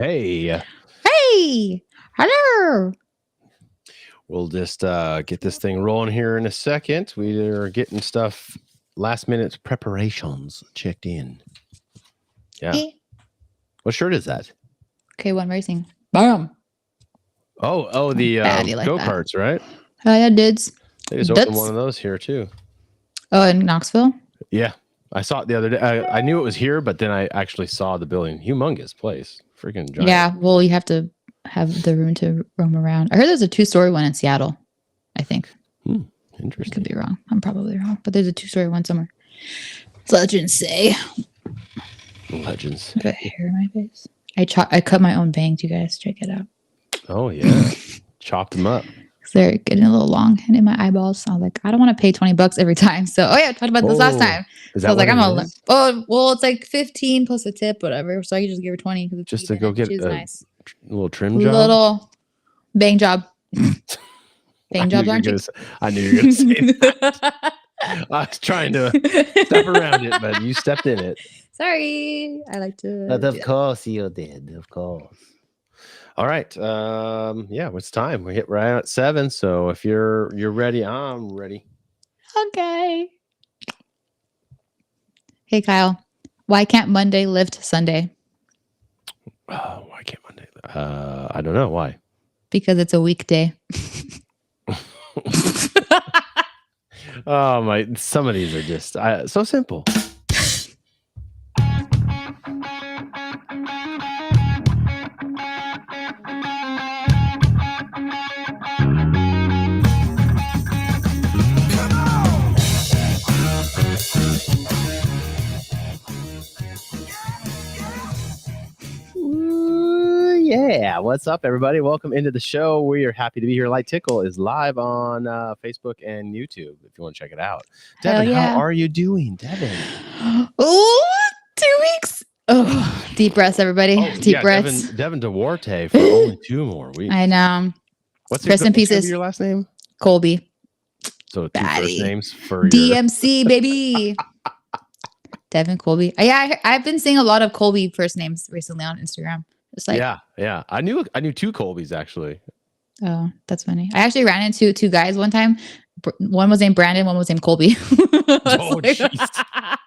Hey, Hey, hello. we'll just get this thing rolling here in a second. We are getting stuff, last minute preparations checked in. Yeah. Eh. What shirt is that? K1 Racing. Bam. Oh, the Baddie like that. go-karts, right? Oh, yeah, dudes. They just opened one of those here too. Oh, in Knoxville? Yeah. I saw it the other day. I knew it was here, but then I actually saw the building. Humongous place. Freaking giant. Yeah, well, you have to have the room to roam around. I heard there's a 2-story one in Seattle, I think. Interesting. I could be wrong. I'm probably wrong, but there's a 2-story one somewhere. Legends say. Legends. I got hair in my face. I cut my own bangs, you guys. Check it out. Oh, yeah. Chopped them up. They're getting a little long and in my eyeballs. So I was like, I don't want to pay $20 every time. So, I talked about this last time. Is so that I was like, I'm gonna. is? Oh, well, it's like 15 plus a tip, whatever. So I just give her 20 because just to go get a nice. little trim job, little bang job. Bang jobs, aren't you? I knew you were gonna say that. I was trying to step around it, but you stepped in it. Sorry, I like to. But of course you did. Of course. All right. Yeah, it's time. We hit right at 7. So if you're ready, I'm ready. Okay. Hey, Kyle. Why can't Monday live to Sunday? Oh, why can't Monday? I don't know why. Because it's a weekday. Oh my! Some of these are just so simple. Yeah, what's up, everybody? Welcome into the show. We are happy to be here. Light Tickle is live on Facebook and YouTube if you want to check it out. Devin, how are you doing, Devin? Oh, 2 weeks. Oh, deep breaths, everybody. Deep breaths. Devin Duarte for only 2 more weeks. I know. What's your last name? Colby. So 2 first names for DMC, baby. Devin Colby. Yeah, I've been seeing a lot of Colby first names recently on Instagram. It's like, yeah. I knew 2 Colbys actually. Oh, that's funny. I actually ran into 2 guys one time. One was named Brandon, one was named Colby. Jeez. I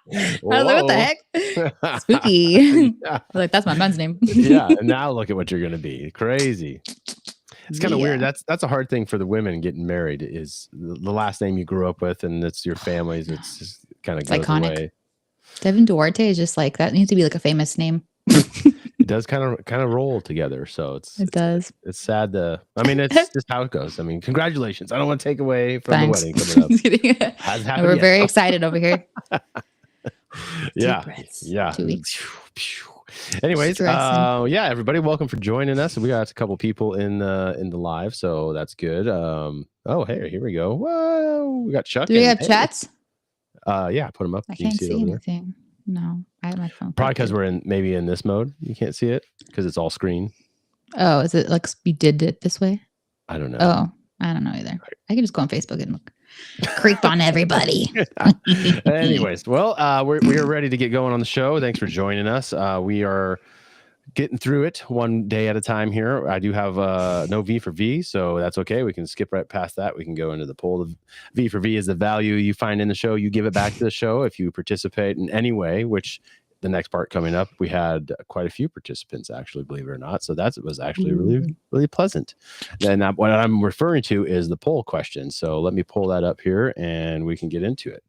was like, what the heck? Spooky. I was like, that's my man's name. Yeah, and now look at what you're gonna be. Crazy. It's kind of weird. That's a hard thing for the women getting married is the last name you grew up with and it's your family's. It's just kind of goes iconic. Away. Devin Duarte is just like, that needs to be like a famous name. It does kind of roll together, so it does. It's sad to. I mean, it's just how it goes. I mean, congratulations. I don't want to take away from the wedding coming up. We're very excited over here. Yeah. 2 weeks. Anyways, yeah, everybody, welcome for joining us. We got a couple people in the live, so that's good. Oh, hey, here we go. Whoa, we got Chuck. Do we have chats? Yeah, put them up. I can't see anything. No, I have my phone. Probably because we're maybe in this mode. You can't see it because it's all screen. Oh, is it like we did it this way? I don't know. Oh, I don't know either. I can just go on Facebook and look. Creep on everybody. Anyways, well, we are ready to get going on the show. Thanks for joining us. We are getting through it one day at a time here. I do have no V for V, so that's okay. We can skip right past that. We can go into the poll. The V for V is the value you find in the show. You give it back to the show if you participate in any way, which the next part coming up, we had quite a few participants, actually, believe it or not. So that was actually really, really pleasant. Then what I'm referring to is the poll question. So let me pull that up here and we can get into it.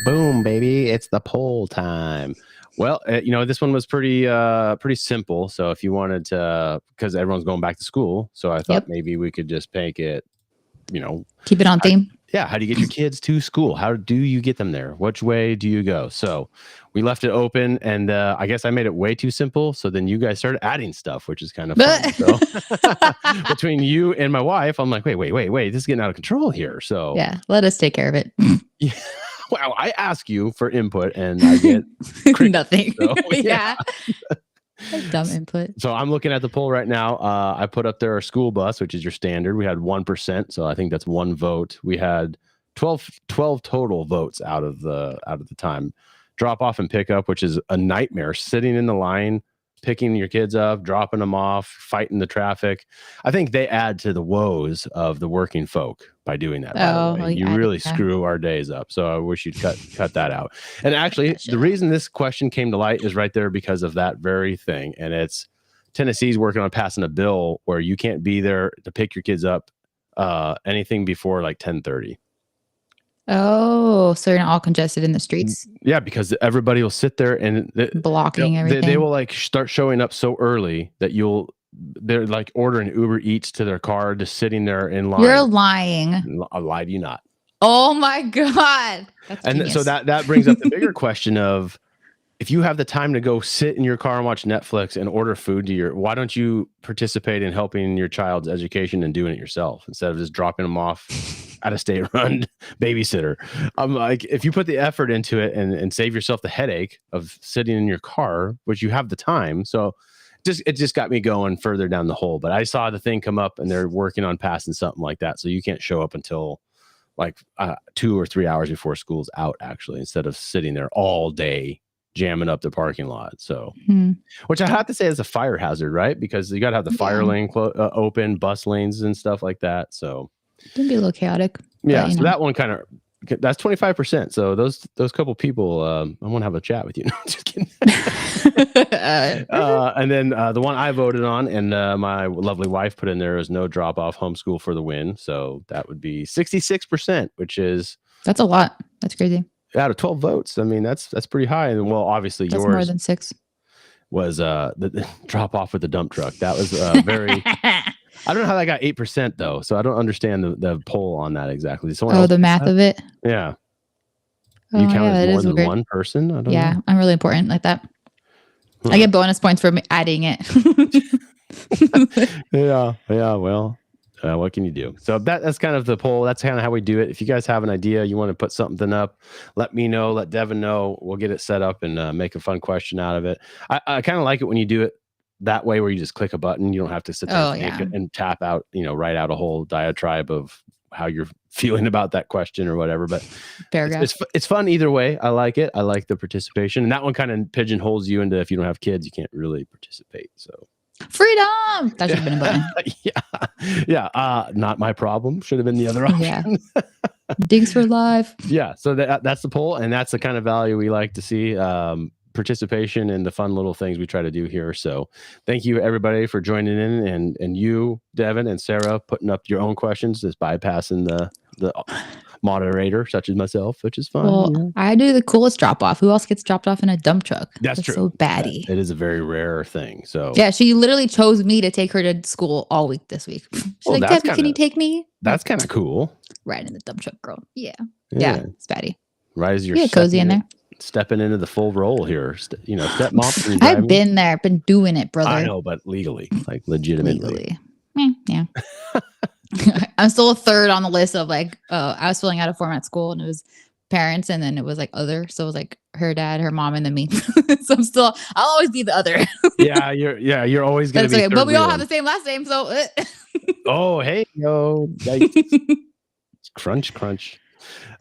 Boom, baby. It's the poll time. Well, this one was pretty simple. So if you wanted to, because everyone's going back to school, so I thought maybe we could just make it, keep it on theme. How do you get your kids to school? How do you get them there? Which way do you go? So we left it open, and I guess I made it way too simple. So then you guys started adding stuff, which is kind of fun. So between you and my wife, I'm like, wait, this is getting out of control here. So yeah, let us take care of it. Yeah. Wow, I ask you for input and I get nothing. So, yeah. Dumb input. So I'm looking at the poll right now. I put up there our school bus, which is your standard. We had 1%, so I think that's 1 vote. We had 12 total votes out of the time. Drop off and pick up, which is a nightmare. Sitting in the line, picking your kids up, dropping them off, fighting the traffic. I think they add to the woes of the working folk by doing that. By the way, you really screw our days up. So I wish you'd cut that out. And actually, the reason this question came to light is right there because of that very thing. And it's Tennessee's working on passing a bill where you can't be there to pick your kids up anything before like 10:30. Oh, so you're not all congested in the streets? Yeah, because everybody will sit there and blocking everything. They will like start showing up so early that they're like ordering Uber Eats to their car, just sitting there in line. You're lying. I lie to you not. Oh my God. That's genius. So that brings up the bigger question of, if you have the time to go sit in your car and watch Netflix and order food why don't you participate in helping your child's education and doing it yourself instead of just dropping them off at a state-run babysitter? I'm like, if you put the effort into it and save yourself the headache of sitting in your car, which you have the time. So it just got me going further down the hole. But I saw the thing come up and they're working on passing something like that. So you can't show up until like 2 or 3 hours before school's out, actually, instead of sitting there all day jamming up the parking lot. So, which I have to say is a fire hazard, right? Because you got to have the fire lane open, bus lanes and stuff like that. So it can be a little chaotic. Yeah. So that one that's 25%. So those couple people, I want to have a chat with you. No, just kidding. And then the one I voted on and my lovely wife put in there is no drop off, homeschool for the win. So that would be 66%, that's a lot. That's crazy. Out of 12 votes. I mean, that's pretty high. And well, obviously that's yours more than 6 was the drop off with the dump truck. That was very, I don't know how that got 8% though. So I don't understand the poll on that exactly. The math of it. Yeah. You count as more than one person? I don't know. I'm really important like that. I get bonus points for adding it. Yeah. Well, what can you do? So that's kind of the poll. That's kind of how we do it. If you guys have an idea, you want to put something up, let me know, let Devin know. We'll get it set up and make a fun question out of it. I kind of like it when you do it that way, where you just click a button. You don't have to sit there and tap out, write out a whole diatribe of how you're feeling about that question or whatever. But it's fun either way. I like it. I like the participation. And that one kind of pigeonholes you into, if you don't have kids, you can't really participate. So freedom. That should have been a button. Yeah. Not my problem. Should have been the other option. Yeah. Digs for life. Yeah. So that's the poll, and that's the kind of value we like to see. Participation and the fun little things we try to do here. So thank you everybody for joining in, and you, Devin and Sarah, putting up your own questions, just bypassing the moderator such as myself, which is fun. Well, I do the coolest drop off. Who else gets dropped off in a dump truck? That's true. So baddie. It is a very rare thing. So yeah, she literally chose me to take her to school all week this week. She's like, Debbie, can you take me? That's kind of cool. Right in the dump truck, girl. Yeah, it's baddie. Right as you're cozy in there. Stepping into the full role here, step mom. I've been there, been doing it, brother. I know, but legally, like legitimately. Yeah. I'm still a third on the list of I was filling out a form at school, and it was parents, and then it was like other. So it was like her dad, her mom, and then me. So I'll always be the other. You're always gonna be. Okay, but we all have the same last name, so. Oh hey yo! Crunch.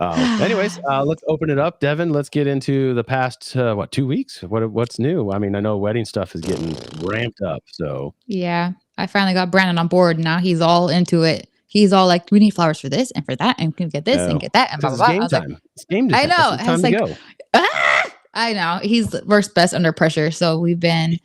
Anyways, let's open it up, Devin. Let's get into the past 2 weeks. What's new? I mean, I know wedding stuff is getting ramped up. So yeah, I finally got Brandon on board. Now he's all into it. He's all like, "We need flowers for this and for that, and can get this and get that." And blah blah blah. It's game time. I know. It's time to go. I know. He's works best under pressure. So we've been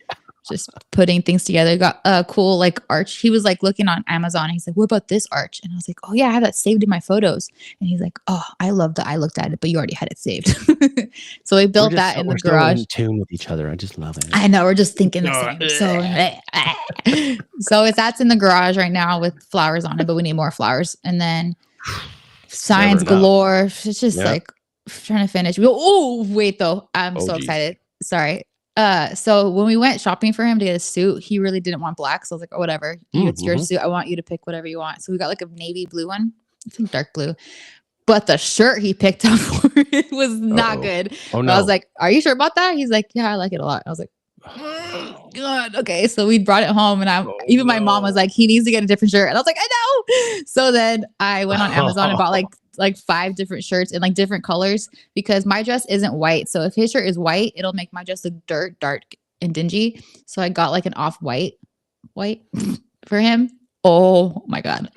just putting things together. Got a cool arch. He was looking on Amazon. He's like, "What about this arch?" And I was like, "Oh yeah, I have that saved in my photos." And he's like, "Oh, I love that. I looked at it, but you already had it saved." So we built that in the garage. So in tune with each other. I just love it. I know. We're just thinking the same. So that's in the garage right now with flowers on it, but we need more flowers. And then signs galore. It's just trying to finish. Oh wait, though, I'm so excited. Sorry. So when we went shopping for him to get a suit, he really didn't want black. So I was like, "Oh, whatever. It's your suit. I want you to pick whatever you want." So we got a navy blue one. I think dark blue. But the shirt he picked up for it was not good. Oh, no. I was like, "Are you sure about that?" He's like, "Yeah, I like it a lot." I was like, "God, okay." So we brought it home, and my mom was like, "He needs to get a different shirt." And I was like, "I know." So then I went on Amazon and bought like 5 different shirts in like different colors because my dress isn't white. So if his shirt is white, it'll make my dress look dark and dingy. So I got like an off-white for him. Oh my God.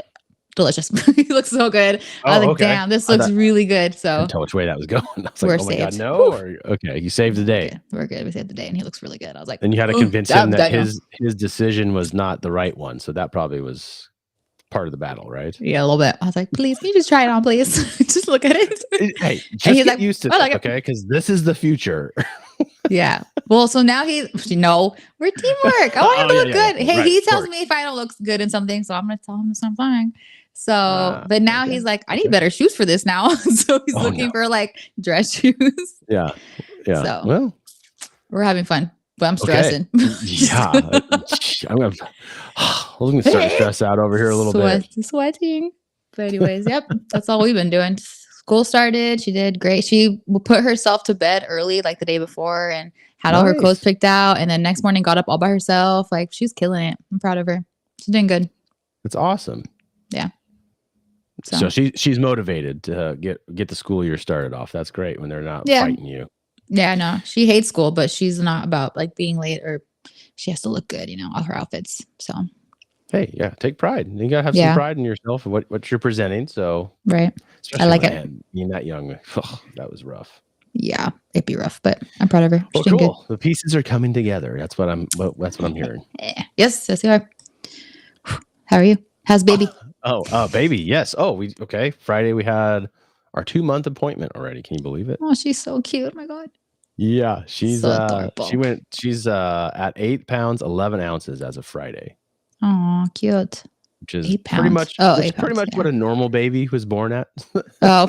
Delicious. He looks so good. I was like, damn, this looks really good. So I didn't tell which way that was going. I was we're like, oh my God, saved. no. Or okay, you saved the day. We're good. We saved the day, and he looks really good. I was like, and you had to convince him that his decision was not the right one. So that probably was part of the battle, right? Yeah, a little bit. I was like, please, can you just try it on, please? Just look at it. Hey, just get like, used to it, okay? Because this is the future. Yeah. Well, so now we're teamwork. I want him to look good. Hey, right, he tells me if I don't look good in something, so I'm going to tell him the same thing. So, but now he's like, I need better shoes for this now. So he's looking for like dress shoes. Yeah. Yeah. So, well, we're having fun, but I'm stressing. Yeah. I'm going to start to stress out over here a little bit. Sweating. But anyways, yep. That's all we've been doing. School started. She did great. She put herself to bed early, like the day before, and had all her clothes picked out. And then next morning got up all by herself. Like she's killing it. I'm proud of her. She's doing good. That's awesome. Yeah. So she's motivated to get the school year started off. That's great when they're not fighting you. Yeah, no, she hates school, but she's not about like being late or she has to look good, all her outfits. So. Hey, yeah, take pride. You gotta have some pride in yourself and what you're presenting. So right, I like it. Being that young, that was rough. Yeah, it'd be rough, but I'm proud of her. Well, cool. The pieces are coming together. That's what I'm hearing. Yes, you are. How are you? How's baby? Baby. Yes. Friday we had our 2-month appointment already. Can you believe it? Oh, she's so cute. Oh my God. Yeah, she's she's at 8 pounds 11 ounces as of Friday. Oh, cute. Which is pretty much what a normal baby was born at. Oh,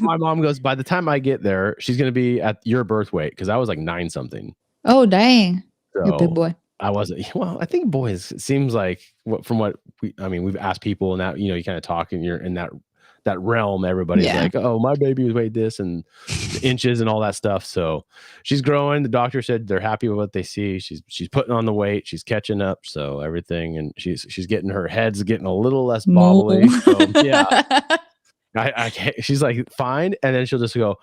my mom goes, by the time I get there, she's going to be at your birth weight because I was like 9 something. Oh, dang. So you're a big boy. I wasn't. Well, I think boys, it seems like we've asked people and that, you kind of talk and you're in that realm. Everybody's like, oh, my baby weighed this and inches and all that stuff. So she's growing. The doctor said they're happy with what they see. She's putting on the weight. She's catching up. So everything, and she's getting her head's getting a little less bobbly. So, yeah. She's like fine, and then she'll just go,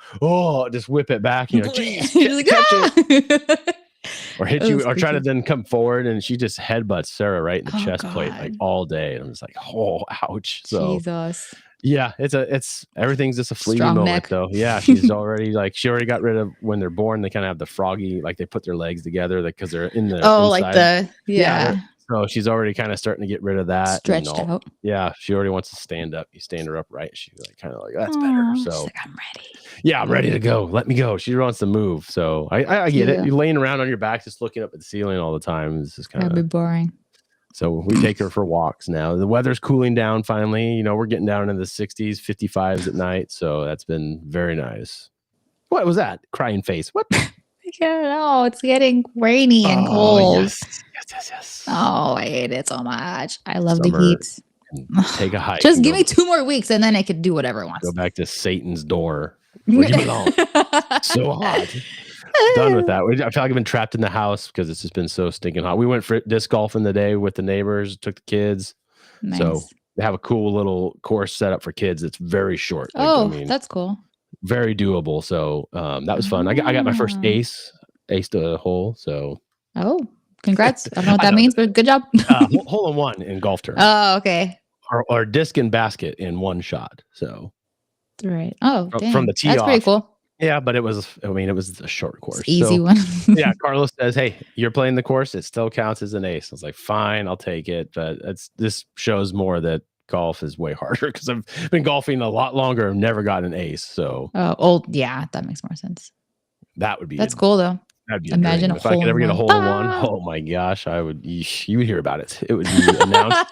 just whip it back. Geez, catch it. Or hit you, or try to then come forward, and she just headbutts Sarah right in the chest plate like all day. And I'm just like, ouch. So Jesus. Yeah, it's everything's just a fleeting moment though. Yeah, she's already she already got rid of when they're born. They kind of have the froggy, like they put their legs together because they're in the inside. Like the so she's already kind of starting to get rid of that. Stretched out. Yeah, she already wants to stand up. You stand her up right. She's kind of like, that's better. So she's like, I'm ready. Yeah, I'm ready to go. Let me go. She wants to move. So I get it. You're laying around on your back, just looking up at the ceiling all the time. It's just kind of that'd be boring. So we take her for walks now. The weather's cooling down finally. We're getting down into the 60s, 55s at night. So that's been very nice. What was that? Crying face. What? I don't know. It's getting rainy and cold. Yes. Oh, I hate it so much. I love the heat. Take a hike. Just give me 2 more weeks and then I could do whatever I want. Go back to Satan's door. Where you belong. So hot. Done with that. I feel like I've been trapped in the house because it's just been so stinking hot. We went for disc golfing the day with the neighbors, took the kids. Nice. So they have a cool little course set up for kids. It's very short. That's cool. Very doable. So that was fun. I got my first aced a hole. So congrats. I don't know what that means, but good job. Hole in one in golf terms. Oh, okay. Or disc and basket in one shot. So right. Oh, from the tee that's off. Pretty cool. Yeah, but it was a short course. It's easy one. Yeah, Carlos says, hey, you're playing the course. It still counts as an ace. I was like, fine, I'll take it. But this shows more that golf is way harder because I've been golfing a lot longer. I've never gotten an ace. So yeah, that makes more sense. That's cool though. That'd be imagine if I could ever get a hole in one. Oh my gosh, you would hear about it. It would be announced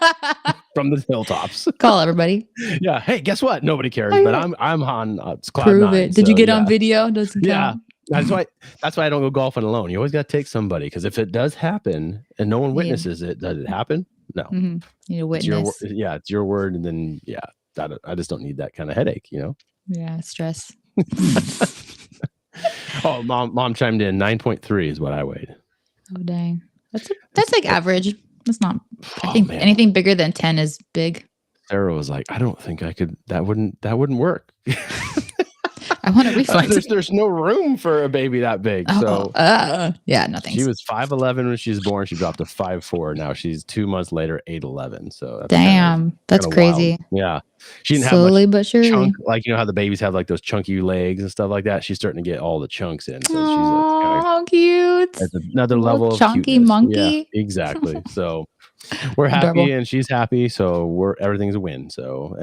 from the hilltops. Call everybody. Yeah. Hey, guess what? Nobody cares, but I'm on cloud prove 9, it. Did you get on video? Doesn't count. That's why I don't go golfing alone. You always got to take somebody because if it does happen and no one witnesses it, does it happen? No. Mm-hmm. You need a witness. It's your word, and then I just don't need that kind of headache. Yeah, stress. Oh, mom chimed in. 9.3 is what I weighed. Oh dang, that's like average. That's not. I think anything bigger than 10 is big. Sarah was like, I don't think I could. That wouldn't work. I want a refund. There's no room for a baby that big. So yeah, nothing. She was 5'11" when she was born. She dropped to 5'4". Now she's 2 months later 8'11". So that's that's crazy. Wild. Yeah, she didn't Slowly have much but surely. chunk, like how the babies have like those chunky legs and stuff like that. She's starting to get all the chunks in. So how cute! That's another level of chunky cuteness. monkey. Yeah, exactly. So we're happy Adorable. and she's happy. So everything's a win. So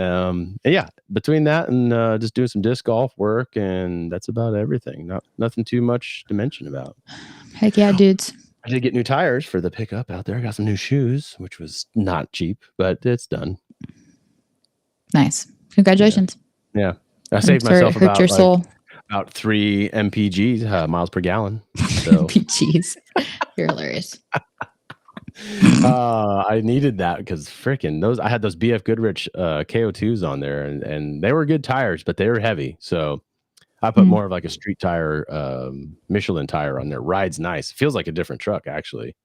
yeah, between that and just doing some disc golf work, and that's about everything. Nothing too much to mention about. Heck yeah, dudes. I did get new tires for the pickup out there. I got some new shoes, which was not cheap, but it's done. Nice. Congratulations. Yeah. I saved myself hurt your soul. About 3 mpg, miles per gallon. So. MPGs. You're hilarious. I needed that because freaking I had those BF Goodrich KO2s on there, and they were good tires, but they were heavy. So I put more of like a street tire, Michelin tire on there. Rides nice. Feels like a different truck, actually.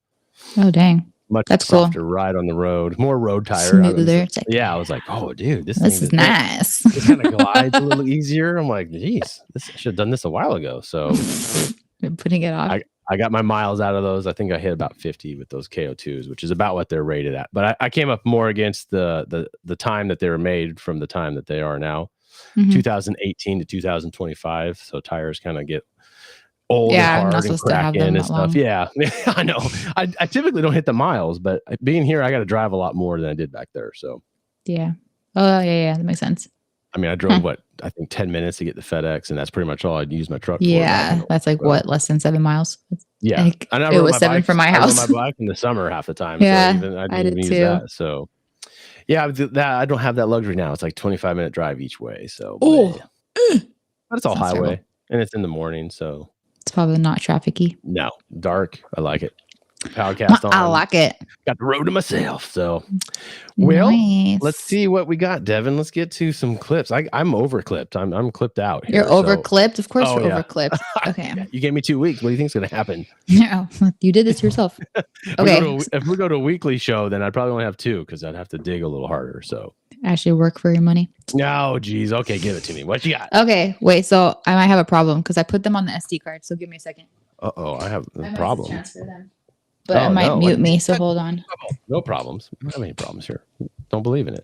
Oh, dang. Much That's softer cool. ride on the road. More road tire. Smoother. Yeah, I was like, oh, dude, this is nice. This kind of glides a little easier. I'm like, geez, I should have done this a while ago. So been putting it off. I got my miles out of those. I think I hit about 50 with those KO2s, which is about what they're rated at. But I came up more against the time that they were made from the time that they are now. 2018 to 2025. So tires kind of get old and hard and crack in and stuff. Yeah, I know. I typically don't hit the miles, but being here, I got to drive a lot more than I did back there. So yeah. Oh yeah, that makes sense. I mean, I drove I think 10 minutes to get the FedEx, and that's pretty much all I'd use my truck for. Yeah, that's like less than 7 miles. Yeah, it was 7 from my house. I rode my bike in the summer half the time. Yeah, so I didn't use that. So yeah, that I don't have that luxury now. It's like 25-minute drive each way. So but it's all highway, terrible. And it's in the morning, so it's probably not trafficy. No, dark. I like it. Podcast on. I like it. Got the road to myself. So, well, let's see what we got, Devin. Let's get to some clips. I'm over clipped. I'm clipped out here. You're over clipped? Of course you're over clipped. Okay. You gave me 2 weeks. What do you think's going to happen? No, you did this yourself. Okay. If we go to a weekly show, then I'd probably only have 2 because I'd have to dig a little harder. So actually work for your money. No, geez. Okay, give it to me. What you got? Okay, wait. So I might have a problem because I put them on the SD card. So give me a second. I have a problem. Transfer them. But it might mute me, so hold on. No problems. I don't have any problems here. Don't believe in it.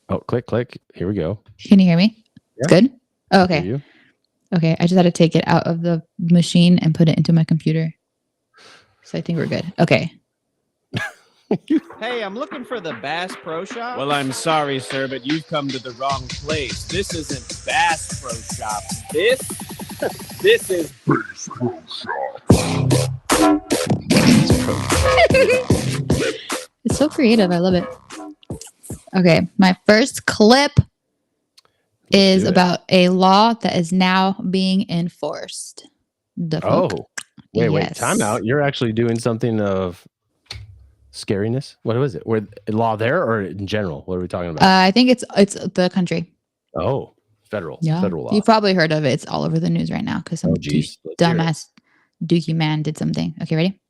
Oh, click. Here we go. Can you hear me? Yeah. Good? Oh, okay. You? Okay, I just had to take it out of the machine and put it into my computer. So I think we're good. Okay. Hey, I'm looking for the Bass Pro Shop. Well, I'm sorry, sir, but you've come to the wrong place. This isn't Bass Pro Shop. This is Bass Pro Shop. It's so creative. I love it. Okay, my first clip is about a law that is now being enforced. Wait, time out. You're actually doing something of scariness. What was it? Where law there or in general? What are we talking about? I think it's the country. Oh, federal law. You've probably heard of it. It's all over the news right now because some dumbass dookie man did something. Okay, ready?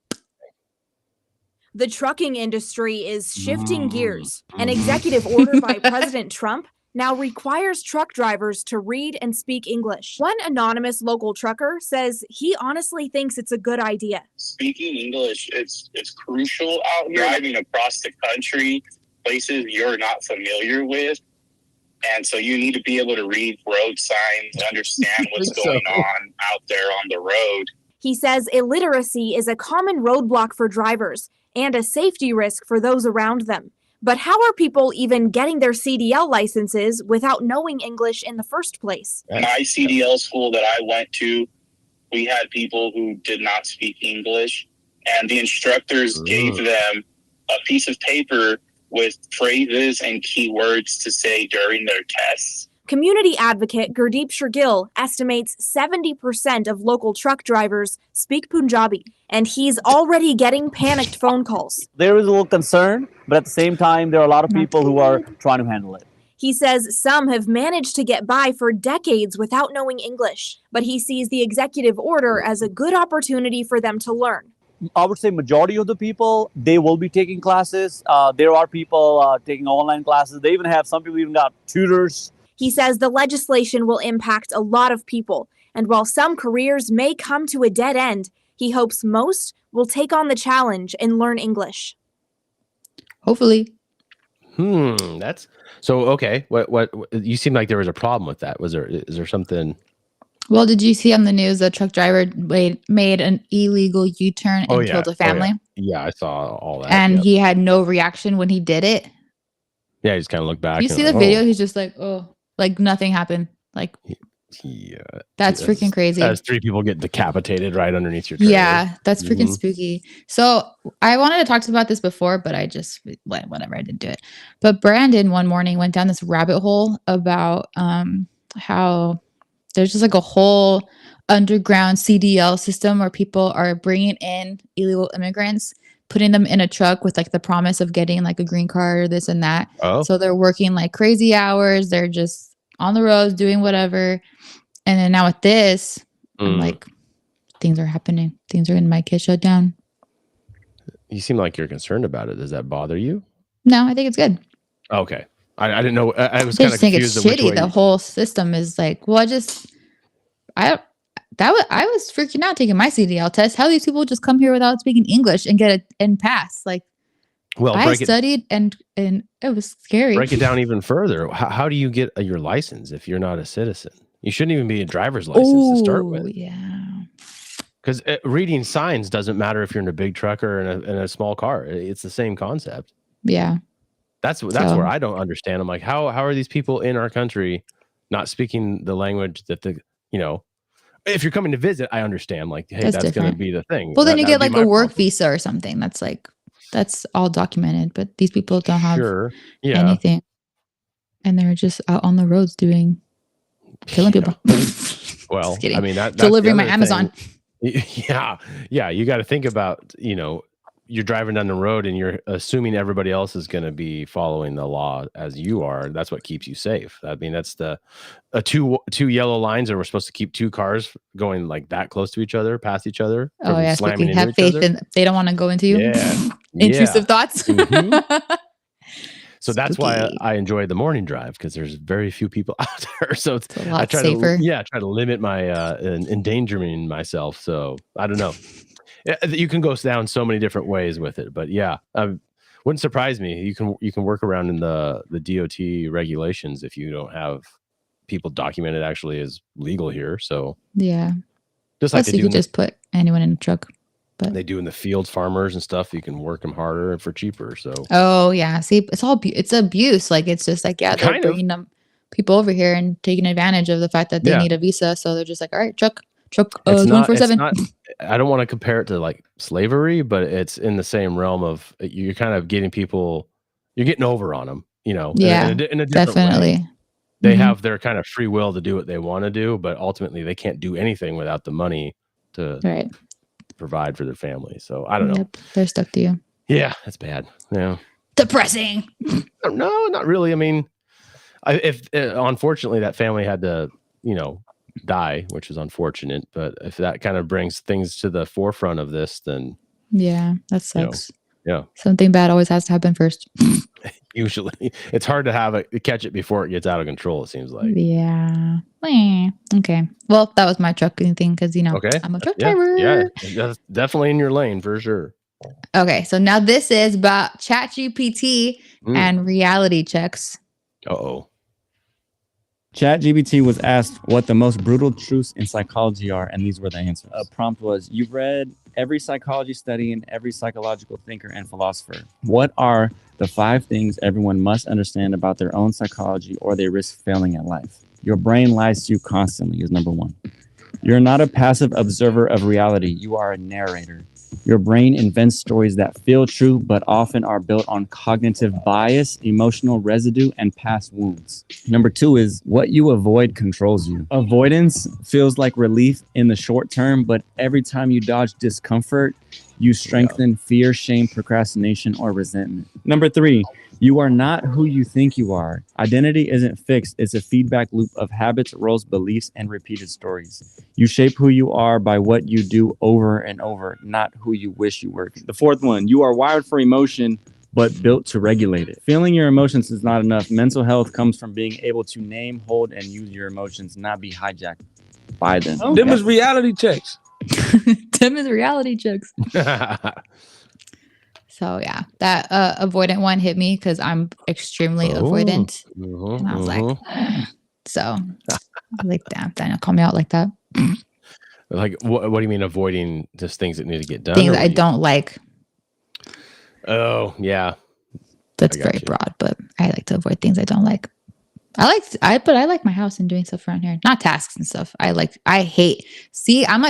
The trucking industry is shifting gears. An executive order by President Trump now requires truck drivers to read and speak English. One anonymous local trucker says he honestly thinks it's a good idea. Speaking English, it's crucial out here. Driving across the country, places you're not familiar with. And so you need to be able to read road signs, understand what's going on out there on the road. He says illiteracy is a common roadblock for drivers and a safety risk for those around them. But how are people even getting their CDL licenses without knowing English in the first place? My CDL school that I went to, we had people who did not speak English, and the instructors gave them a piece of paper with phrases and keywords to say during their tests. Community advocate Gurdeep Shergill estimates 70% of local truck drivers speak Punjabi, and he's already getting panicked phone calls. There is a little concern, but at the same time, there are a lot of people who are trying to handle it. He says some have managed to get by for decades without knowing English, but he sees the executive order as a good opportunity for them to learn. I would say majority of the people, they will be taking classes. There are people taking online classes. They even have, some people even got tutors. He says the legislation will impact a lot of people, and while some careers may come to a dead end, he hopes most will take on the challenge and learn English. Hopefully. That's so okay. What you seem like there was a problem with that. Is there something? Well, did you see on the news the truck driver made an illegal U-turn and killed a family? Yeah, I saw all that. And he had no reaction when he did it. Yeah, he just kind of looked back. You see the video? He's just like, oh, like nothing happened. Like, yeah, that's freaking crazy. As 3 people get decapitated right underneath your trailer. Yeah, that's freaking spooky. So I wanted to talk about this before, but I just whatever, I didn't do it. But Brandon one morning went down this rabbit hole about how there's just like a whole underground CDL system where people are bringing in illegal immigrants, putting them in a truck with like the promise of getting like a green card or this and that. Oh. So they're working like crazy hours. They're just on the roads doing whatever. And then now with this, I'm like, things are happening. Things are in my kid shut down. You seem like you're concerned about it. Does that bother you? No, I think it's good. Okay. I didn't know. I was I kind of just think confused. it's shitty. The whole system is like, well, I was freaking out taking my CDL test. How do these people just come here without speaking English and get it and pass? Like, well, I studied and it was scary. Break it down even further. How do you get your license if you're not a citizen? You shouldn't even be a driver's license to start with. Yeah. Because reading signs doesn't matter if you're in a big truck or in a small car. It's the same concept. Yeah. That's where I don't understand. I'm like, how are these people in our country not speaking the language that if you're coming to visit, I understand. Like, hey, that's going to be the thing. Well, then you get like a work visa or something. That's all documented. But these people don't have anything, and they're just out on the roads killing people. Well, I mean, that's delivering my Amazon. Yeah. You got to think about, you're driving down the road and you're assuming everybody else is going to be following the law as you are. That's what keeps you safe. I mean, that's the two yellow lines, and we're supposed to keep 2 cars going like that close to each other, past each other. Oh yeah, slamming have faith in they don't want to go into you. Yeah. Intrusive thoughts. Mm-hmm. So that's why I enjoy the morning drive, because there's very few people out there. So it's a lot safer. Try to limit my endangering myself. So I don't know. You can go down so many different ways with it, but wouldn't surprise me. You can work around in the DOT regulations if you don't have people documented actually as legal here. So yeah, just like you could just put anyone in a truck. But they do in the fields, farmers and stuff. You can work them harder and for cheaper. So see, it's abuse. Like it's just like they're bringing them people over here and taking advantage of the fact that they need a visa. So they're just like, all right, truck 147. I don't want to compare it to like slavery, but it's in the same realm of you're kind of getting people, you're getting over on them, in a different definitely way. They have their kind of free will to do what they want to do, but ultimately they can't do anything without the money to provide for their family. So I don't know. They're stuck to you. Yeah, that's bad. Yeah. Depressing. No, not really. I mean, if unfortunately that family had to, die, which is unfortunate, but if that kind of brings things to the forefront of this, then that sucks. Yeah, something bad always has to happen first. Usually it's hard to catch it before it gets out of control, it seems like. Okay, well, that was my trucking thing, because I'm a truck driver. That's definitely in your lane for sure. Okay, so now this is about ChatGPT and reality checks. ChatGPT was asked what the most brutal truths in psychology are, and these were the answers. A prompt was, you've read every psychology study and every psychological thinker and philosopher. What are the 5 things everyone must understand about their own psychology, or they risk failing at life? Your brain lies to you constantly is number 1. You're not a passive observer of reality. You are a narrator. Your brain invents stories that feel true, but often are built on cognitive bias, emotional residue, and past wounds. Number 2 is what you avoid controls you. Avoidance feels like relief in the short term, but every time you dodge discomfort, You strengthen fear, shame, procrastination, or resentment. Number 3, you are not who you think you are. Identity isn't fixed. It's a feedback loop of habits, roles, beliefs, and repeated stories. You shape who you are by what you do over and over, not who you wish you were. The 4th one, you are wired for emotion, but built to regulate it. Feeling your emotions is not enough. Mental health comes from being able to name, hold, and use your emotions, not be hijacked by them. Okay. Them is reality checks. Them is reality checks. So yeah, that avoidant one hit me because I'm extremely avoidant. And I was like, so I was like, damn, Daniel, call me out like that. Like, what do you mean avoiding just things that need to get done? Things I don't like. Oh, yeah. That's very broad, but I like to avoid things I don't like. I like my house and doing stuff around here. Not tasks and stuff. I'm like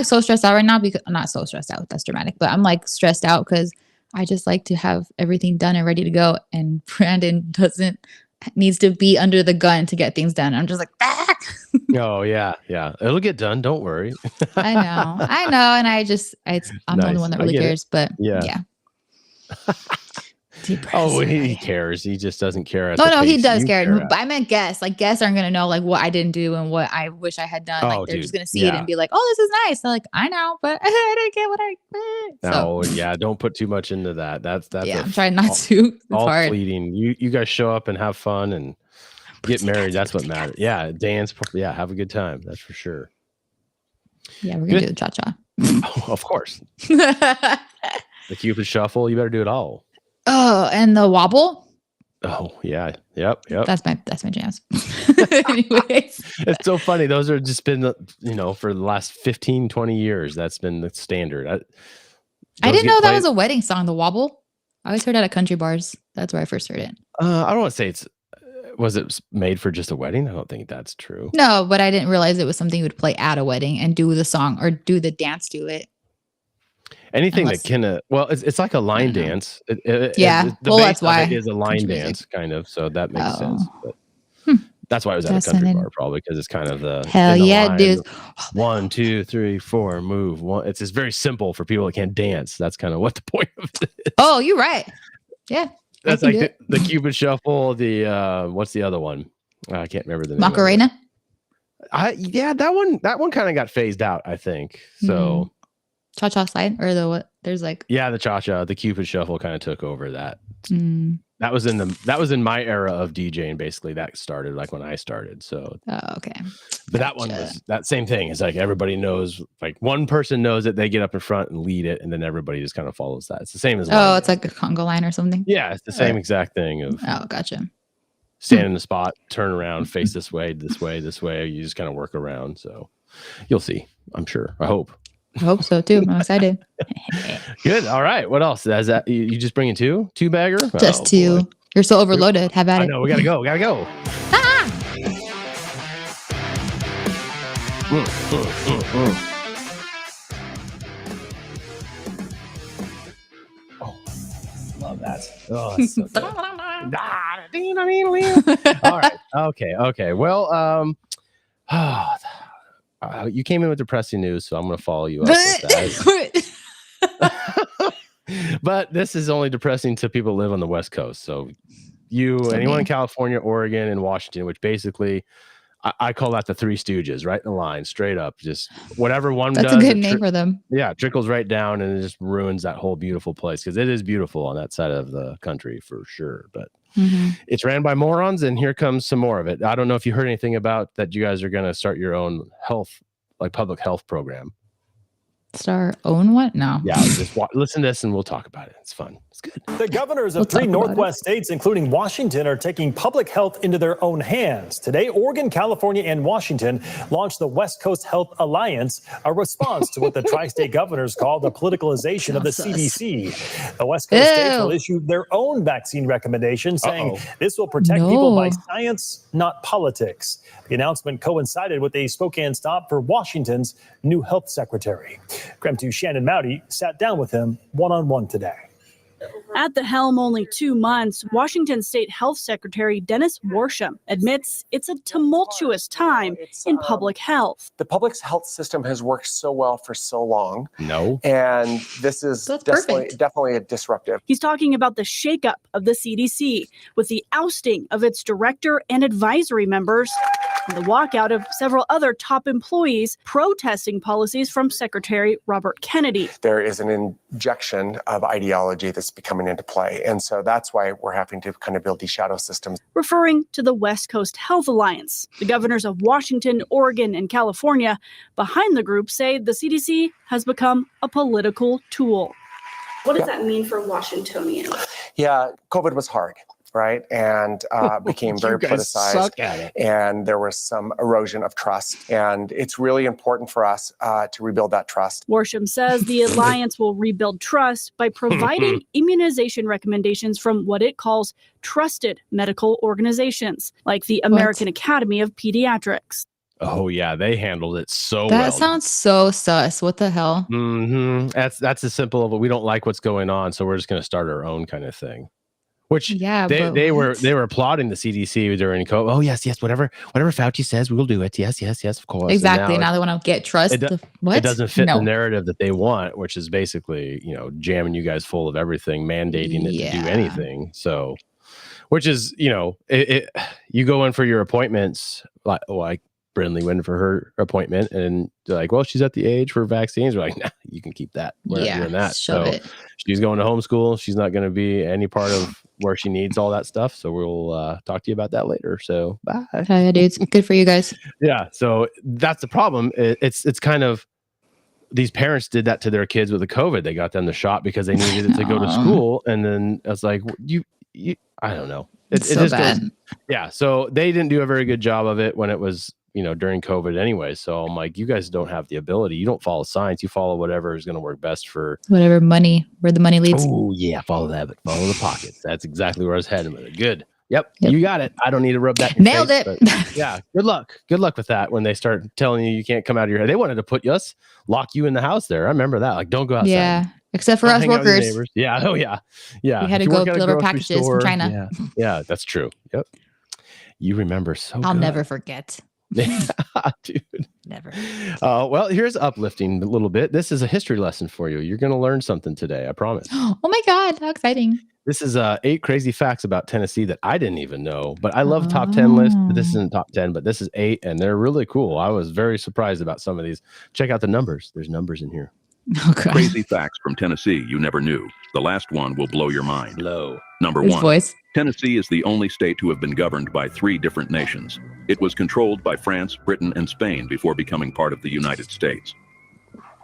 so stressed out right now because not so stressed out. That's dramatic, but I'm like stressed out because I just like to have everything done and ready to go. And Brandon needs to be under the gun to get things done. I'm just like, ah! Oh yeah. Yeah. It'll get done. Don't worry. I know. And I'm the only one that really cares, but yeah. Oh, he cares. He just doesn't care. No, he does care. But I meant guests. Like guests aren't gonna know like what I didn't do and what I wish I had done. Like they're just gonna see it and be like, "Oh, this is nice." They're like, "I know, but I didn't get what I." Don't put too much into that. That's I'm trying not to. It's all hard. fleeting. You guys show up and have fun and get married. That's what matters. Yeah, dance. Yeah, have a good time. That's for sure. Yeah, we're gonna do the cha-cha. Oh, of course. The Cupid shuffle. You better do it all. Oh, and the wobble. Oh yeah, yep. That's my jams. Anyways, it's so funny. Those are just been for the last 15, 20 years. That's been the standard. I didn't know that was a wedding song. The wobble. I always heard it at country bars. That's where I first heard it. I don't want to say was it made for just a wedding? I don't think that's true. No, but I didn't realize it was something you would play at a wedding and do the song or do the dance to it. Anything that can, it's like a line dance. That's why it is a line dance kind of. So that makes sense. But that's why I was at a country bar, probably because it's kind of the hell yeah, dude. 1, 2, 3, 4, move. It's just very simple for people that can't dance. That's kind of what the point of it is. Oh, you're right. Yeah, that's like the Cupid shuffle. The what's the other one? I can't remember the name. Macarena. That one kind of got phased out. I think so. Cha-cha slide or the what? There's like the cha-cha, the Cupid shuffle kind of took over that. That was in my era of DJing. Basically, that started like when I started. So okay, but that one was that same thing. It's like everybody knows, like one person knows it, they get up in front and lead it, and then everybody just kind of follows that. It's the same as it's like a conga line or something. Yeah, it's the same exact thing of gotcha. Stand in the spot, turn around, face this way. You just kind of work around. So you'll see. I'm sure. I hope so too. I'm excited. Good. All right. What else? Is that you just bringing two bagger? Just two. Boy. You're so overloaded. Have at it. I know. We gotta go. Oh, love that. Oh, it's so good. All right. Okay. Well, you came in with depressing news, so I'm going to follow you up with that. But this is only depressing to people who live on the West Coast. So anyone in California, Oregon, and Washington, which basically I call that the Three Stooges, right in the line, straight up. Just whatever one does. That's a good name for them. Yeah, trickles right down and it just ruins that whole beautiful place because it is beautiful on that side of the country for sure. But it's ran by morons, and here comes some more of it. I don't know if you heard anything about that. You guys are going to start your own public health program. Start our own what? No. Yeah, just listen to this and we'll talk about it. It's fun. It's good. The governors of 3 Northwest states, including Washington, are taking public health into their own hands. Today, Oregon, California, and Washington launched the West Coast Health Alliance, a response to what the tri-state governors call the politicalization of the CDC. The West Coast states will issue their own vaccine recommendations, saying this will protect people by science, not politics. The announcement coincided with a Spokane stop for Washington's new health secretary. KREM 2 Shannon Mowdy sat down with him one-on-one today. At the helm only 2 months, Washington State Health Secretary Dennis Worsham admits it's a tumultuous time in public health. The public health system has worked so well for so long. No. And this is definitely a disruptive. He's talking about the shakeup of the CDC with the ousting of its director and advisory members and the walkout of several other top employees protesting policies from Secretary Robert Kennedy. There is an injection of ideology that's becoming into play. And so that's why we're having to kind of build these shadow systems. Referring to the West Coast Health Alliance, the governors of Washington, Oregon, and California behind the group say the CDC has become a political tool. What does that mean for Washingtonians? Yeah, COVID was hard. Right. And became very politicized. And there was some erosion of trust. And it's really important for us to rebuild that trust. Worsham says the alliance will rebuild trust by providing immunization recommendations from what it calls trusted medical organizations, like the American Academy of Pediatrics. Oh, yeah. They handled it so well. That sounds so sus. What the hell? Mm-hmm. That's as simple of we don't like what's going on, so we're just going to start our own kind of thing. Which they were applauding the CDC during COVID. Oh yes, whatever Fauci says, we will do it. Yes, of course. Exactly. Now they want to get trust. It doesn't fit the narrative that they want, which is basically, jamming you guys full of everything, mandating it to do anything. So, which is, you go in for your appointments, like Brindley went for her appointment, and they're like, well, she's at the age for vaccines. We're like, nah, you can keep that. We're not doing that. So she's going to homeschool. She's not going to be any part of where she needs all that stuff. So we'll talk to you about that later. So bye. Hi, dudes. Good for you guys. Yeah. So that's the problem. It's kind of, these parents did that to their kids with the COVID. They got them the shot because they needed it to go to school. And then it's like, you I don't know. It so bad. Yeah. So they didn't do a very good job of it when it was, during COVID anyway. So I'm like, you guys don't have the ability. You don't follow science. You follow whatever is going to work best for whatever where the money leads. Oh yeah. Follow that, but follow the pockets. That's exactly where I was heading with it. Good. Yep. You got it. I don't need to rub that. Nailed it. Yeah. Good luck with that. When they start telling you can't come out of your head, they wanted to lock you in the house there. I remember that. Like, don't go outside. Yeah. Except for us workers. Yeah. Oh yeah. Yeah. We had to go deliver packages from China. Yeah. That's true. Yep. You remember so I'll never forget. Dude, never. Well, here's uplifting a little bit. This is a history lesson for you. You're going to learn something today. I promise. Oh my God. How exciting. This is 8 crazy facts about Tennessee that I didn't even know, but I love top 10 lists. But this isn't top 10, but this is 8 and they're really cool. I was very surprised about some of these. Check out the numbers. There's numbers in here. Oh, God. Crazy facts from Tennessee you never knew. The last one will blow your mind. Number His 1. Voice. Tennessee is the only state to have been governed by 3 different nations. It was controlled by France, Britain, and Spain before becoming part of the United States.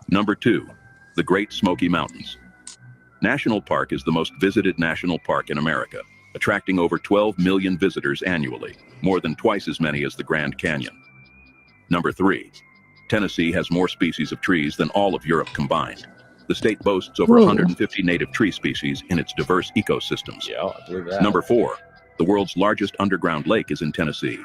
Number 2, the Great Smoky Mountains. National Park is the most visited national park in America, attracting over 12 million visitors annually, more than twice as many as the Grand Canyon. Number 3, Tennessee has more species of trees than all of Europe combined. The state boasts over 150 native tree species in its diverse ecosystems. Yeah, I believe that. Number 4, the world's largest underground lake is in Tennessee.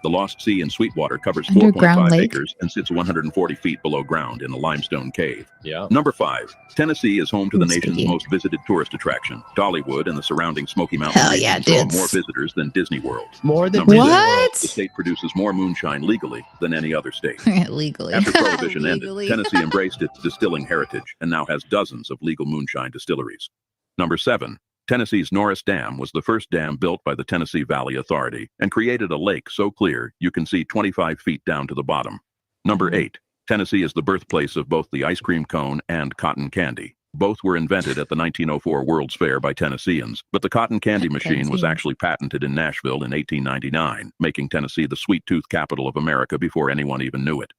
The Lost Sea in Sweetwater covers 4.5 acres and sits 140 feet below ground in a limestone cave. Yeah. Number 5, Tennessee is home to the nation's most visited tourist attraction. Dollywood and the surrounding Smoky Mountains draw more visitors than Disney World. More than Number what? 6, the state produces more moonshine legally than any other state. Legally. After Prohibition ended, Tennessee embraced its distilling heritage and now has dozens of legal moonshine distilleries. Number 7, Tennessee's Norris Dam was the first dam built by the Tennessee Valley Authority and created a lake so clear you can see 25 feet down to the bottom. Number 8, Tennessee is the birthplace of both the ice cream cone and cotton candy. Both were invented at the 1904 World's Fair by Tennesseans, but the cotton candy machine was actually patented in Nashville in 1899, making Tennessee the sweet tooth capital of America before anyone even knew it.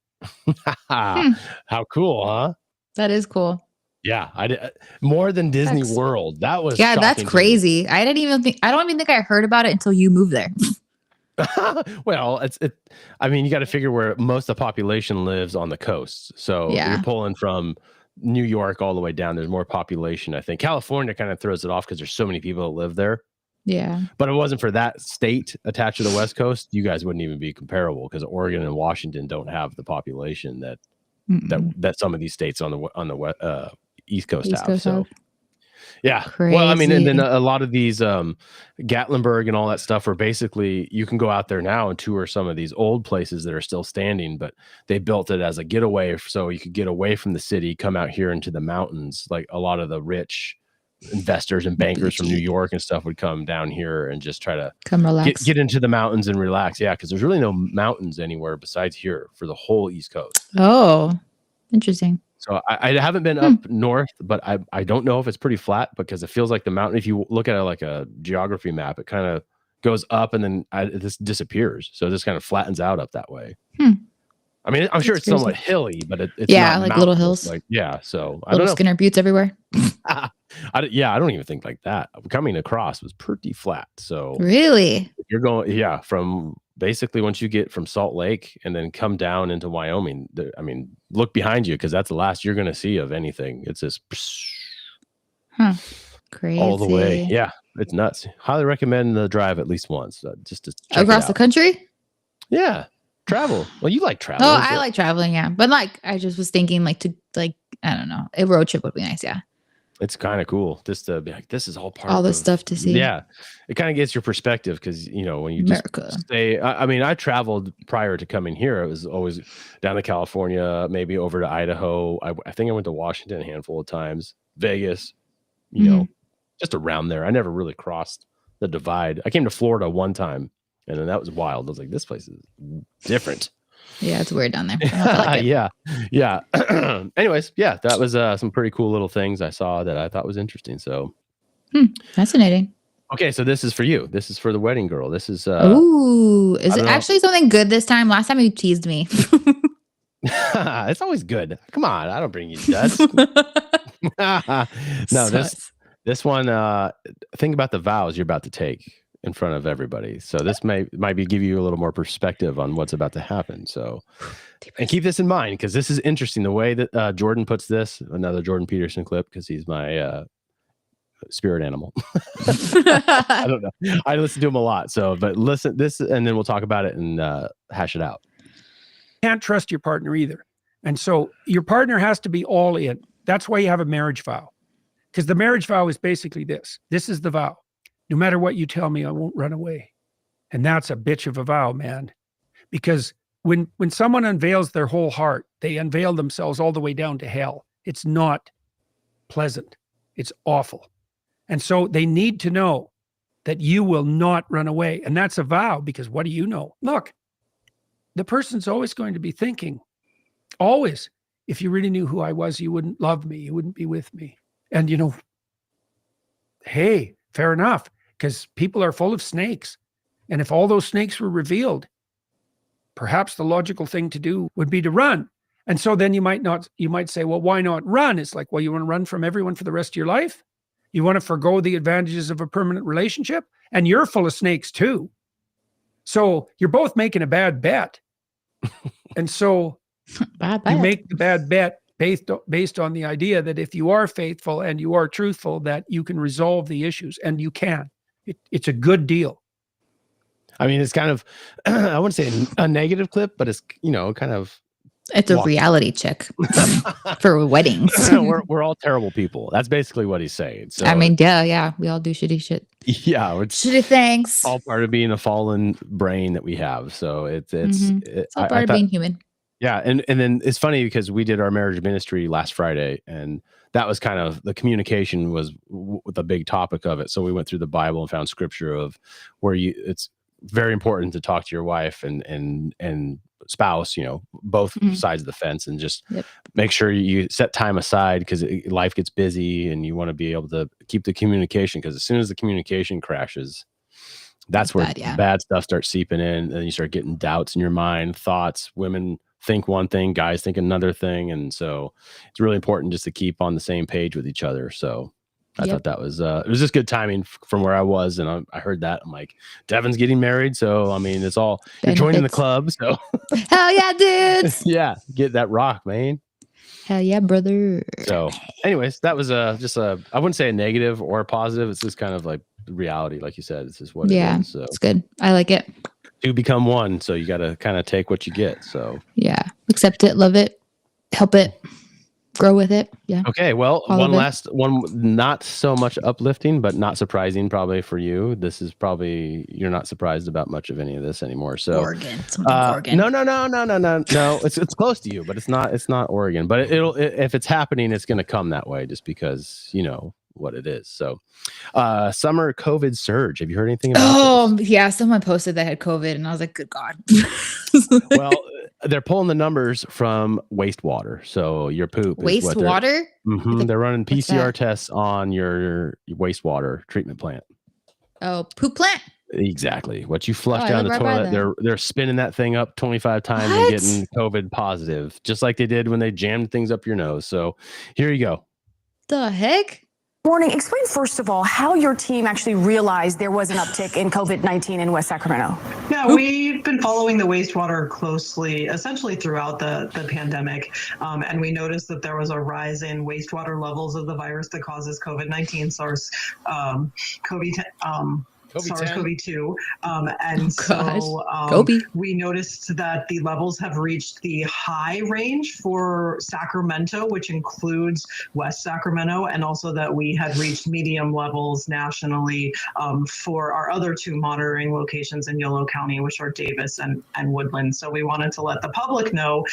How cool, huh? That is cool. Yeah, I did more than Disney World. That was that's crazy. I don't even think I heard about it until you moved there. Well, I mean, you got to figure where most of the population lives on the coast. So you're pulling from New York all the way down. There's more population. I think California kind of throws it off because there's so many people that live there. Yeah. But if it wasn't for that state attached to the West Coast, you guys wouldn't even be comparable because Oregon and Washington don't have the population that some of these states on the East Coast have. Yeah. Crazy. Well, I mean, and then a lot of these Gatlinburg and all that stuff are basically, you can go out there now and tour some of these old places that are still standing, but they built it as a getaway so you could get away from the city, come out here into the mountains. Like a lot of the rich investors and bankers from New York and stuff would come down here and just try to come relax, get into the mountains and relax. Yeah, because there's really no mountains anywhere besides here for the whole East Coast. Oh, interesting. So I haven't been up north, but I don't know if it's pretty flat because it feels like the mountain. If you look at it like a geography map, it kind of goes up and then this disappears. So it just kind of flattens out up that way. I mean, I'm sure it's somewhat hilly, but it's yeah, not like little hills. Like so I Little don't know. Skinner Buttes everywhere. I don't even think like that. Coming across was pretty flat. So really, you're going from basically once you get from Salt Lake and then come down into Wyoming. I mean, look behind you because that's the last you're going to see of anything. It's just crazy all the way. Yeah, it's nuts. Highly recommend the drive at least once, just to check across the country. Yeah. Travel. Well, you like traveling. Oh, I like traveling, yeah. But like I just was thinking I don't know, a road trip would be nice, yeah. It's kind of cool just to be like, this is all part all of the stuff to see. Yeah. It kind of gets your perspective because when you just stay. I mean, I traveled prior to coming here. It was always down to California, maybe over to Idaho. I think I went to Washington a handful of times, Vegas, just around there. I never really crossed the divide. I came to Florida one time. And then that was wild. I was like, this place is different. Yeah, it's weird down there. Like yeah. Anyways, yeah, that was some pretty cool little things I saw that I thought was interesting. So fascinating. Okay, so this is for you. This is for the wedding girl. This is is it actually something good this time? Last time you teased me. It's always good. Come on, I don't bring you duds. No, this one, think about the vows you're about to take in front of everybody. So this might be give you a little more perspective on what's about to happen. So, and keep this in mind because this is interesting. The way that Jordan puts this, another Jordan Peterson clip, because he's my spirit animal. I don't know. I listen to him a lot. So, but listen this, and then we'll talk about it and hash it out. Can't trust your partner either. And so your partner has to be all in. That's why you have a marriage vow. Because the marriage vow is basically this. This is the vow. No matter what you tell me, I won't run away. And that's a bitch of a vow, man. Because when someone unveils their whole heart, they unveil themselves all the way down to hell. It's not pleasant. It's awful. And so they need to know that you will not run away. And that's a vow because what do you know? Look, the person's always going to be thinking, always, if you really knew who I was, you wouldn't love me. You wouldn't be with me. And hey, fair enough, because people are full of snakes. And if all those snakes were revealed, perhaps the logical thing to do would be to run. And so then you might say, well, why not run? It's like, well, you want to run from everyone for the rest of your life? You want to forgo the advantages of a permanent relationship? And you're full of snakes too. So you're both making a bad bet. And so you make the bad bet based on the idea that if you are faithful and you are truthful, that you can resolve the issues, and you can. It's a good deal. I mean, it's kind of, I wouldn't say a negative clip, but it's, kind of. It's a reality check for weddings. we're all terrible people. That's basically what he's saying. So I mean, yeah. We all do shitty shit. Yeah. It's shitty things. All part of being a fallen brain that we have. So it's all part of being human. Yeah. And then it's funny because we did our marriage ministry last Friday, and that was kind of the communication was the big topic of it. So we went through the Bible and found scripture of where it's very important to talk to your wife and spouse, both sides of the fence, and just make sure you set time aside because life gets busy and you want to be able to keep the communication, because as soon as the communication crashes, that's where bad stuff starts seeping in, and you start getting doubts in your mind, thoughts. Women think one thing, guys think another thing, and so it's really important just to keep on the same page with each other. So I thought that was it was just good timing from where I was, and I heard that. I'm like, Devin's getting married, so I mean, it's all you're joining the club. So hell yeah, dudes! Yeah, get that rock, man. Hell yeah, brother. So, anyways, that was just I wouldn't say a negative or a positive. It's just kind of like reality, like you said. It's just what it is. So it's good. I like it. Two become one, so you got to kind of take what you get. So yeah, accept it, love it, help it. grow with it. Yeah. Okay. Well, All one of it. last one, not so much uplifting, but not surprising probably for you. This is probably, you're not surprised about much of any of this anymore. So Oregon. Something Oregon. No. It's close to you, but it's not Oregon. But if it's happening, it's going to come that way just because you know what it is. So, summer COVID surge. Have you heard anything about this? Yeah. Someone posted that had COVID, and I was like, good God. Well, they're pulling the numbers from wastewater. So your poop is what Wastewater? they're running What's PCR that? tests on your wastewater treatment plant. Oh, poop plant. Exactly. What you flush Oh, I down the live right by toilet, they're spinning that thing up 25 times and What? getting COVID positive, just like they did when they jammed things up your nose. So here you go. The heck? Morning. Explain first of all how your team actually realized there was an uptick in COVID-19 in West Sacramento. Yeah, we've been following the wastewater closely, essentially throughout the pandemic, and we noticed that there was a rise in wastewater levels of the virus that causes COVID-19, SARS-CoV-2, we noticed that the levels have reached the high range for Sacramento, which includes West Sacramento, and also that we had reached medium levels nationally for our other two monitoring locations in Yolo County, which are Davis and Woodland. So we wanted to let the public know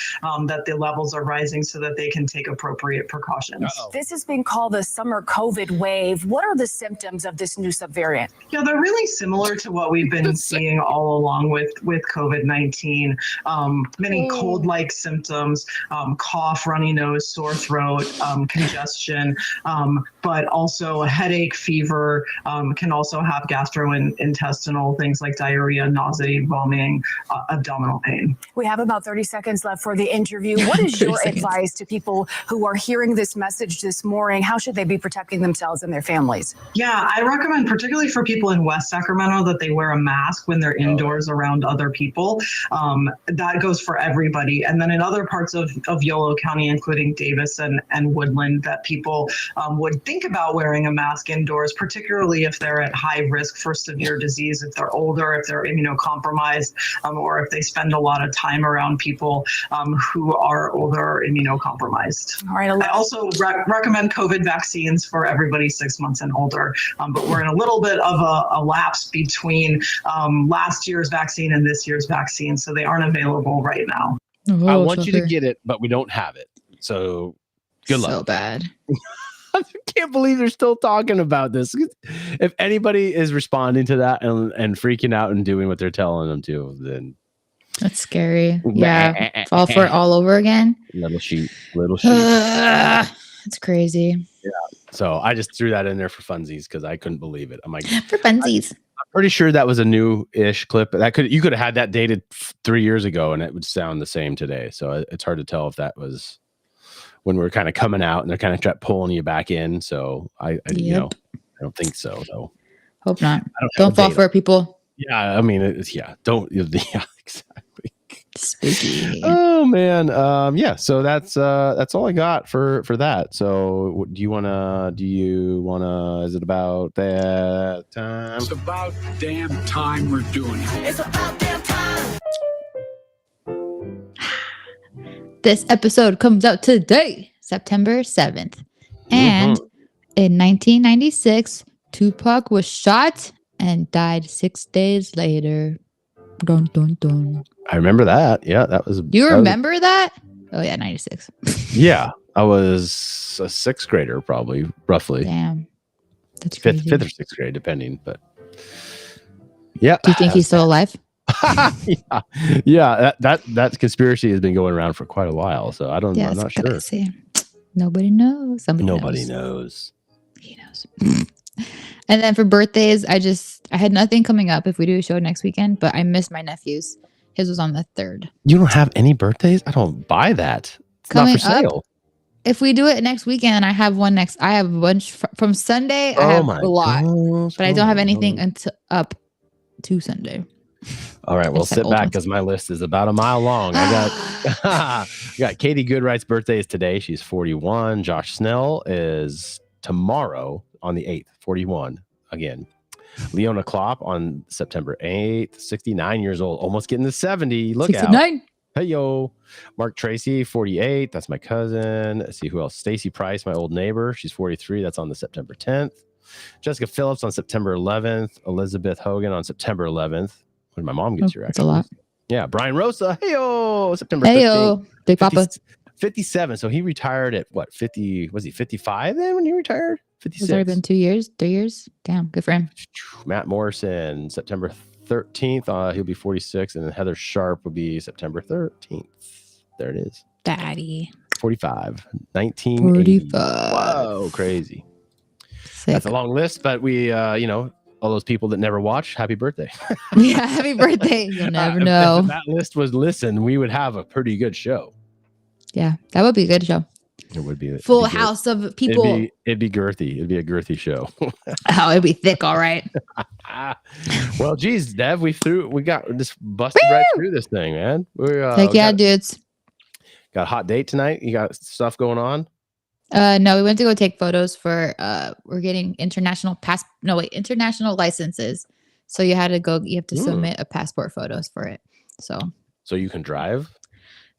that the levels are rising so that they can take appropriate precautions. This is being called the summer COVID wave. What are the symptoms of this new subvariant? Yeah, they're really similar to what we've been seeing all along with COVID-19. Many cold-like symptoms, cough, runny nose, sore throat, congestion, but also a headache, fever, can also have gastrointestinal things like diarrhea, nausea, vomiting, abdominal pain. We have about 30 seconds left for the interview. What is your advice to people who are hearing this message this morning? How should they be protecting themselves and their families? Yeah, I recommend, particularly for people in West Sacramento, that they wear a mask when they're indoors around other people. That goes for everybody. And then in other parts of Yolo County, including Davis and Woodland, that people would think about wearing a mask indoors, particularly if they're at high risk for severe disease, if they're older, if they're immunocompromised, or if they spend a lot of time around people who are older or immunocompromised. All right. I also recommend COVID vaccines for everybody 6 months and older, but we're in a little bit of a lapse between last year's vaccine and this year's vaccine, so they aren't available right now. I want you to get it, but we don't have it. So good luck. So bad. I can't believe they're still talking about this. If anybody is responding to that and freaking out and doing what they're telling them to, then that's scary. Yeah. Fall for it all over again. Little sheep. It's crazy. Yeah. So I just threw that in there for funsies because I couldn't believe it. I'm like, for funsies. I'm pretty sure that was a new-ish clip. You could have had that dated 3 years ago and it would sound the same today. So it's hard to tell if that was when we're kind of coming out and they're kind of pulling you back in. So I don't think so. Though. Hope not. Don't fall for it, people. Yeah, I mean, don't. Yeah, exactly. Spooky. Oh man, yeah. So that's all I got for that. So do you wanna? Is it about that time? It's about damn time we're doing it. It's about damn time. This episode comes out today, September 7th. And in 1996, Tupac was shot and died 6 days later. Dun, dun, dun. I remember that. Yeah, that was. Do you remember that? Oh, yeah, 96. Yeah, I was a sixth grader, probably, roughly. Damn. That's crazy. Fifth or sixth grade, depending. But yeah. Do you think he's still alive? Yeah, that conspiracy has been going around for quite a while, so I'm not sure. Crazy. Nobody knows. Nobody knows. He knows. And then for birthdays, I had nothing coming up if we do a show next weekend, but I missed my nephew's. His was on the 3rd. You don't have any birthdays? I don't buy that. It's coming not for sale. Up, if we do it next weekend, I have one next. I have a bunch from Sunday. I have a lot, but I don't have anything until up to Sunday. All right, well, sit back because my list is about a mile long. I got Katie Goodright's birthday is today. She's 41. Josh Snell is tomorrow on the 8th, 41 again. Leona Klopp on September 8th, 69 years old, almost getting to 70. Look 69. Hey, yo. Mark Tracy, 48. That's my cousin. Let's see who else. Stacy Price, my old neighbor. She's 43. That's on the September 10th. Jessica Phillips on September 11th. Elizabeth Hogan on September 11th. When my mom gets here, That's actually. a lot. Yeah. Brian Rosa. Hey, yo. September 15th. Hey, yo. Big Papa. 57. So he retired at what? 50? Was he 55 then when he retired? 56. It's already been 2 years, 3 years. Damn, good for him. Matt Morrison, September 13th. He'll be 46. And then Heather Sharp will be September 13th. There it is. Daddy. 45. 1980. 45. Whoa, crazy. Sick. That's a long list, but we, all those people that never watch, happy birthday. Yeah, happy birthday. You'll never know. If that list was listened, we would have a pretty good show. Yeah, that would be a good show. It would be full house of people. It'd be girthy. It'd be a girthy show. Oh, it'd be thick, all right. Well, geez, Dev, we got this busted right through this thing, man. Heck yeah, dudes. Got a hot date tonight. You got stuff going on? No, we went to go take photos for we're getting international licenses. So you have to submit a passport photos for it. So you can drive?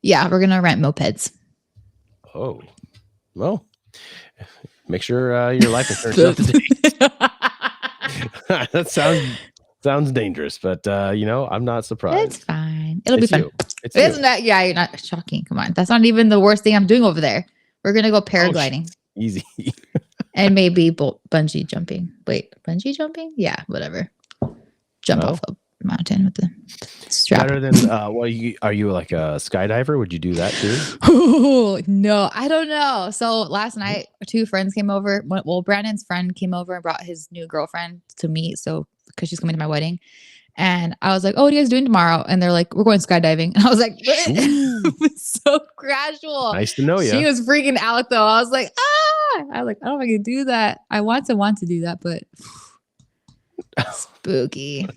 Yeah, we're gonna rent mopeds. Oh, well, make sure your life insurance is up to date. That sounds dangerous, but I'm not surprised. It's fine. It'll be fun. Isn't that? Yeah, you're not shocking. Come on, that's not even the worst thing I'm doing over there. We're gonna go paragliding. Easy. And maybe bungee jumping. Wait, bungee jumping? Yeah, whatever. Jump off a mountain with the strap. Better than are you like a skydiver? Would you do that too? Oh, no, I don't know. So last night, two friends came over. Well, Brandon's friend came over and brought his new girlfriend to meet. So because she's coming to my wedding. And I was like, oh, what are you guys doing tomorrow? And they're like, we're going skydiving. And I was like, it was so casual. Nice to know you. She was freaking out though. I was like, I was like, I don't know if I can do that. I want to do that, but spooky.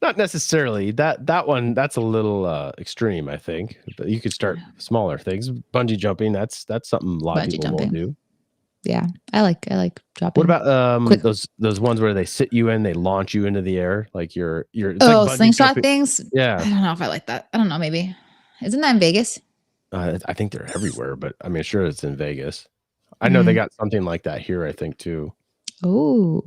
Not necessarily. That one, that's a little extreme, I think. But you could start smaller things. Bungee jumping, that's something a lot of people won't do. Yeah, I like dropping. What about those ones where they sit you in, they launch you into the air, like you're like slingshot jumping things? Yeah. I don't know if I like that. I don't know, maybe. Isn't that in Vegas? I think they're everywhere, but I mean, sure, it's in Vegas. I know they got something like that here, I think, too. Oh,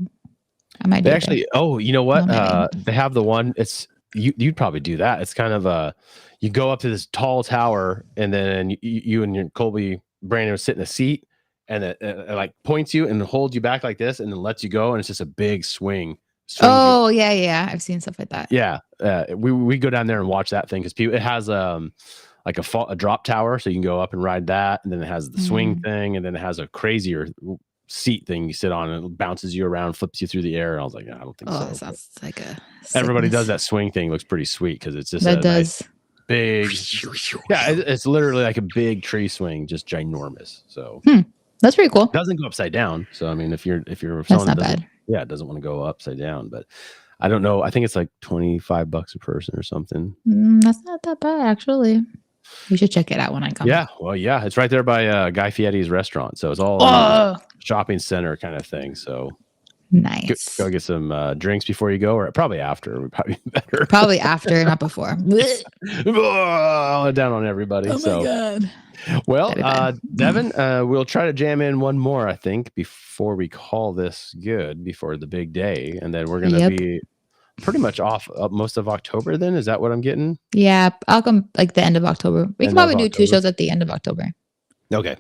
I might. They actually. Oh, you know what? They have the one. It's you'd probably do that. It's kind of you go up to this tall tower, and then you and your Colby Brandon sit in a seat, and it like points you and holds you back like this, and then lets you go, and it's just a big swing. Oh yeah, I've seen stuff like that. Yeah, we go down there and watch that thing because it has like a drop tower, so you can go up and ride that, and then it has the swing thing, and then it has a crazier seat thing you sit on, and it bounces you around, flips you through the air. And I was like, I don't think so. That sounds like a everybody does that swing thing. Looks pretty sweet because it's just nice big. Yeah, it's literally like a big tree swing, just ginormous. So that's pretty cool. It doesn't go upside down. So I mean, if you're that's someone not that bad. Yeah, it doesn't want to go upside down, but I don't know. I think it's like $25 a person or something. That's not that bad, actually. You should check it out when I come. Yeah, well, yeah, it's right there by Guy Fieri's restaurant, so it's all shopping center kind of thing. So nice. Go get some drinks before you go, or probably after. Would probably be better. Probably after, not before. Down on everybody. Oh so. my god. Well, Devin, we'll try to jam in one more, I think, before we call this good, before the big day, and then we're gonna be pretty much off most of October. Then is that what I'm getting? Yeah, I'll come like the end of October. We can probably do 2 shows at the end of October. Okay,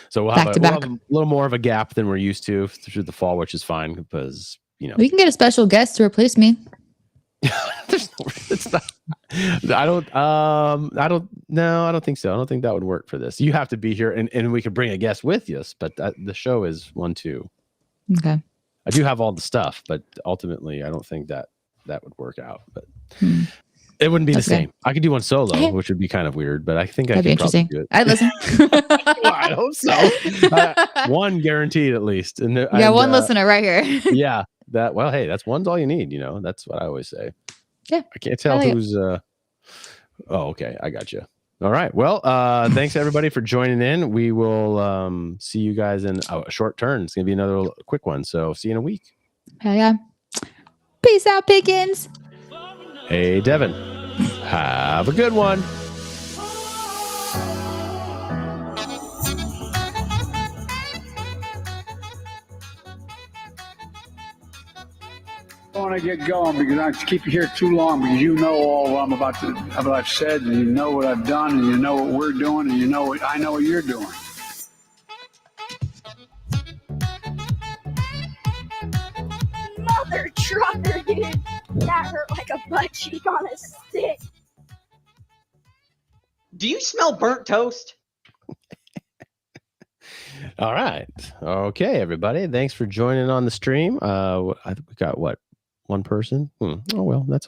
so we'll have a little more of a gap than we're used to through the fall, which is fine because we can get a special guest to replace me. It's not. I don't think so. I don't think that would work for this. You have to be here, and we could bring a guest with us, but the show is 1-2. Okay. I do have all the stuff, but ultimately, I don't think that would work out. But it wouldn't be the same. I could do one solo, which would be kind of weird, but I think that'd be interesting. Do it. I'd listen. Well, I hope so. One guaranteed at least. And one listener right here. Yeah. Hey, one's all you need. That's what I always say. Yeah. I can't tell who's. Oh, okay. I got you. All right. Well, thanks everybody for joining in. We will see you guys in a short turn. It's gonna be another quick one. So see you in a week. Hell yeah. Peace out, Pickens. Hey, Devin. Have a good one. want to get going because I keep you here too long because you know all what I've said, and you know what I've done, and you know what we're doing, and you know what I know what you're doing. Mother trucker, dude. That hurt like a butt cheek on a stick. Do you smell burnt toast? All right. Okay, everybody. Thanks for joining on the stream. I think we got what? One person? Oh, well, that's okay.